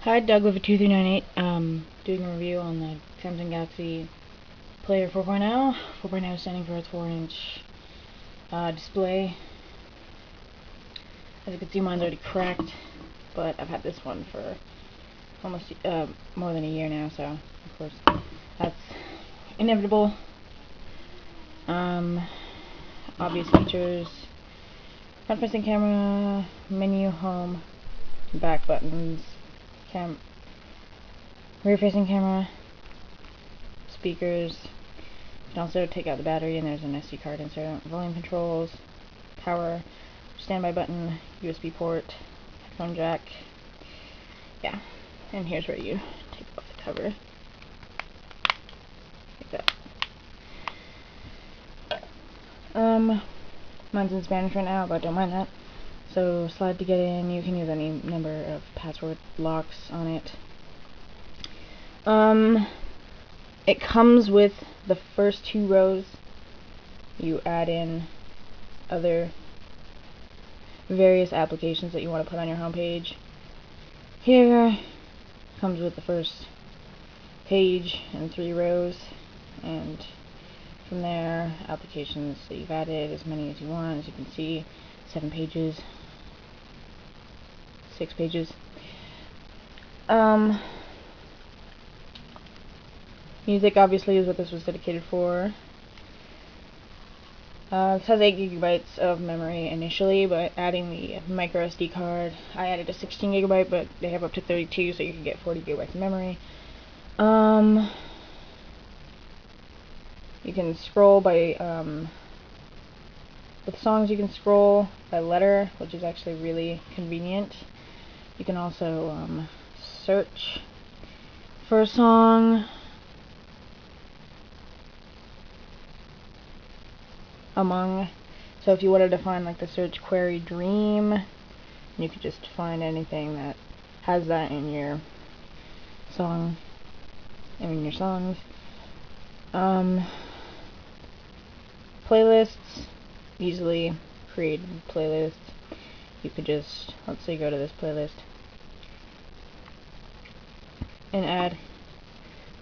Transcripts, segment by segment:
Hi, Doug with a 2398. Doing a review on the Samsung Galaxy Player 4.0. 4.0 standing for its 4-inch display. As you can see, mine's already cracked, but I've had this one for almost more than a year now, so of course that's inevitable. Obvious features: front-facing camera, menu, home, back buttons, rear-facing camera, speakers. You can also take out the battery, and there's an SD card insert. Volume controls, power, standby button, USB port, headphone jack. Yeah, and here's where you take off the cover, like that. Mine's in Spanish right now, but don't mind that. So slide to get in. You can use any number of password locks on it. It comes with the first 2 rows. You add in other various applications that you want to put on your homepage. Here comes with the first page and 3 rows, and from there, applications that you've added, as many as you want. As you can see, 7 pages, 6 pages. Music obviously is what this was dedicated for. This has 8 gigabytes of memory initially, but adding the micro SD card, I added a 16 gigabyte, but they have up to 32, so you can get 40 gigabytes of memory. You can scroll by, with songs you can scroll by letter, which is actually really convenient. You can also search for a song so if you wanted to find like the search query Dream, you could just find anything that has that in your song, in your songs. Playlists, easily created playlists. You could just, let's say, go to this playlist and add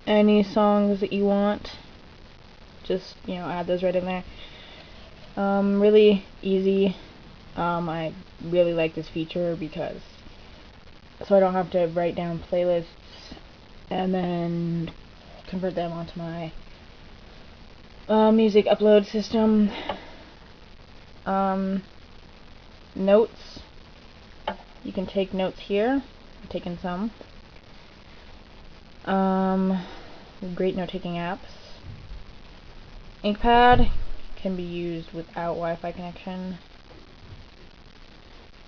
any songs that you want. Just, add those right in there. Really easy. I really like this feature because so I don't have to write down playlists and then convert them onto my music upload system. Notes. You can take notes here. I've taken some. Great note-taking apps. InkPad can be used without Wi-Fi connection.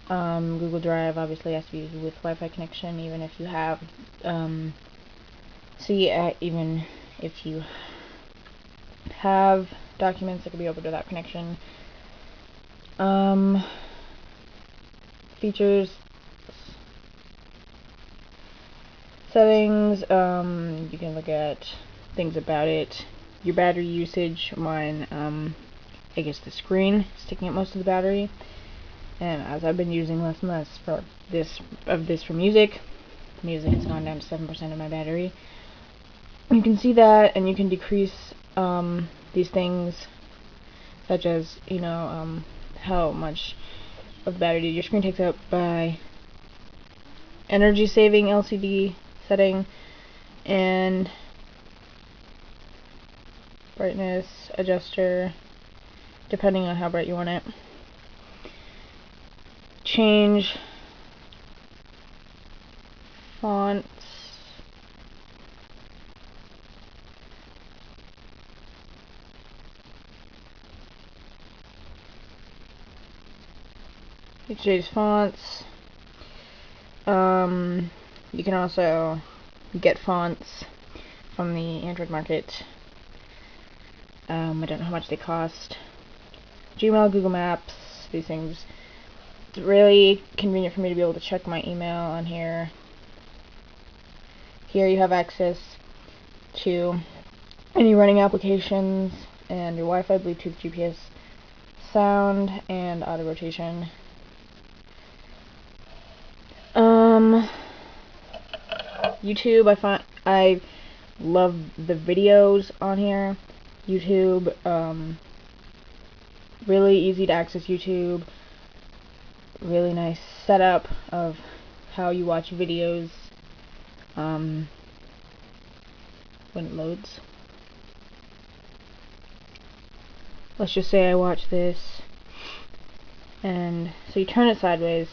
Google Drive obviously has to be used with Wi-Fi connection, even if you have, even if you have documents that can be opened without connection. Features, settings, you can look at things about it. Your battery usage, mine, I guess the screen is taking up most of the battery, and as I've been using less and less for this for music has gone down to 7% of my battery. You can see that, and you can decrease these things, such as how much of the battery your screen takes up by energy saving LCD setting and brightness adjuster, depending on how bright you want it. Change fonts. You can change fonts. You can also get fonts from the Android market. I don't know how much they cost. Gmail, Google Maps, these things. It's really convenient for me to be able to check my email on here. Here you have access to any running applications and your Wi-Fi, Bluetooth, GPS, sound, and auto rotation. YouTube, I love the videos on here. YouTube, really easy to access YouTube. Really nice setup of how you watch videos. When it loads. Let's just say I watch this, and so you turn it sideways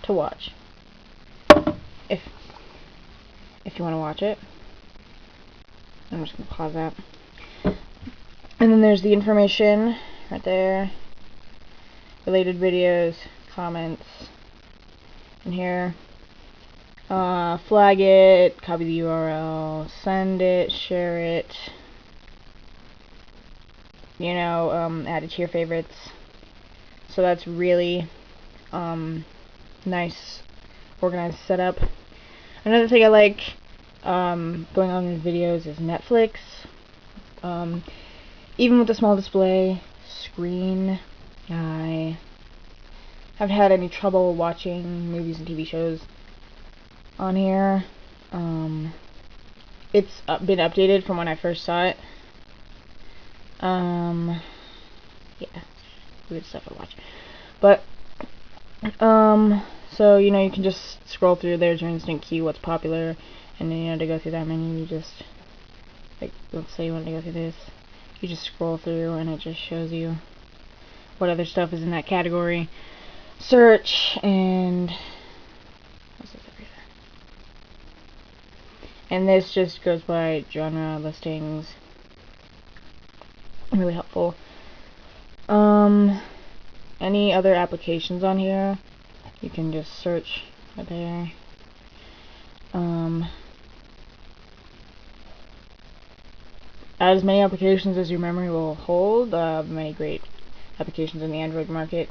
to watch. If you want to watch it. I'm just gonna pause that. And then there's the information right there. Related videos, comments, and here. Flag it, copy the URL, send it, share it, you know, add it to your favorites. So that's really nice, organized setup. Another thing I like going on in videos is Netflix. Even with the small display screen, I haven't had any trouble watching movies and TV shows on here. It's been updated from when I first saw it. Yeah, weird stuff I watch. But so you know, you can just scroll through. There's your instant queue, what's popular, and then you know, to go through that menu, you just, like, let's say you want to go through this, you just scroll through and it just shows you what other stuff is in that category. Search, and what's this over here? And this just goes by genre listings. Really helpful. Any other applications on here, you can just search right there. As many applications as your memory will hold. Many great applications in the Android market.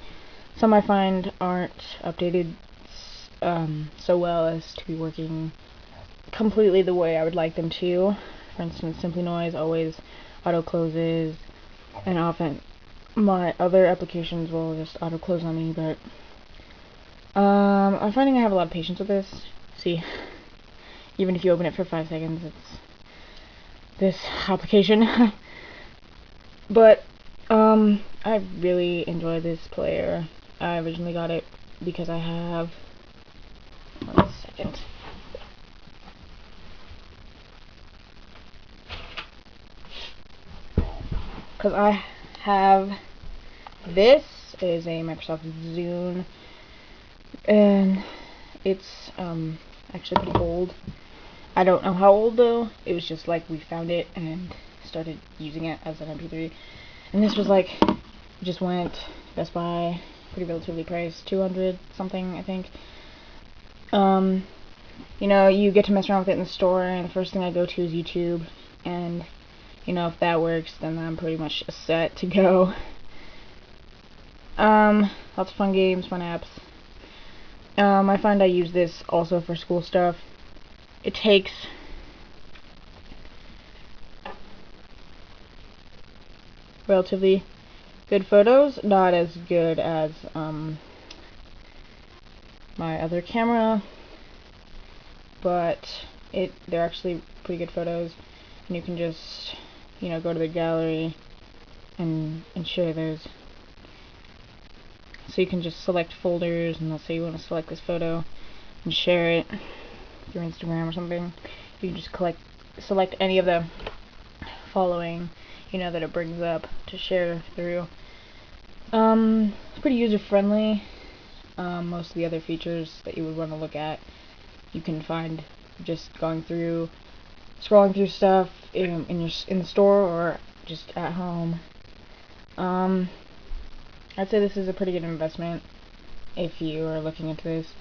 Some I find aren't updated so well as to be working completely the way I would like them to. For instance, Simply Noise always auto closes, and often my other applications will just auto close on me. But I'm finding I have a lot of patience with this. See, even if you open it for 5 seconds, it's this application. But I really enjoy this player. I originally got it because I have, 1 second. Because I have, this is a Microsoft Zune, and it's actually pretty old. I don't know how old though. It was just like we found it and started using it as an MP3. And this was like, just went Best Buy, pretty relatively priced, 200 something, I think. You know, you get to mess around with it in the store, and the first thing I go to is YouTube, and you know, if that works, then I'm pretty much set to go. Lots of fun games, fun apps. I find I use this also for school stuff. It takes relatively good photos, not as good as my other camera, but they're actually pretty good photos, and you can just, you know, go to the gallery and share those. So you can just select folders, and let's say you want to select this photo and share it through Instagram or something. You can just select any of the following, you know, that it brings up to share through. It's pretty user friendly. Most of the other features that you would want to look at, you can find just scrolling through stuff in the store or just at home. I'd say this is a pretty good investment if you are looking into this.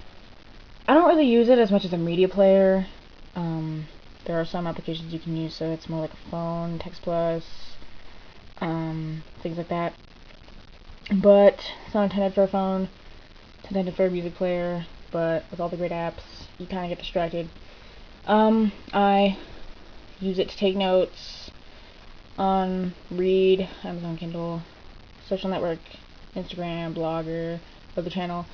I don't really use it as much as a media player. There are some applications you can use, so it's more like a phone, Text Plus, things like that. But it's not intended for a phone. It's intended for a music player. But with all the great apps, you kind of get distracted. I use it to take notes on Read, Amazon Kindle, Social Network, Instagram, Blogger, other channel.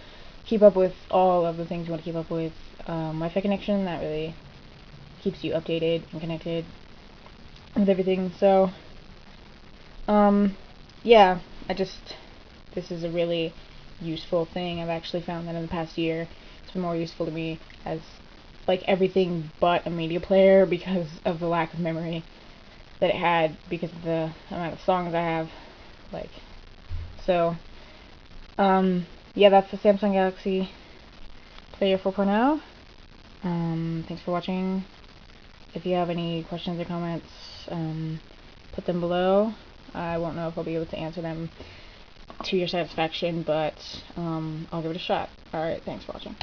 Keep up with all of the things you want to keep up with. Wi-Fi connection, that really keeps you updated and connected with everything. So yeah, this is a really useful thing. I've actually found that in the past year it's been more useful to me as like everything but a media player because of the lack of memory that it had because of the amount of songs I have. Like, so yeah, that's the Samsung Galaxy Player 4.0. Thanks for watching. If you have any questions or comments, put them below. I won't know if I'll be able to answer them to your satisfaction, but I'll give it a shot. Alright, thanks for watching.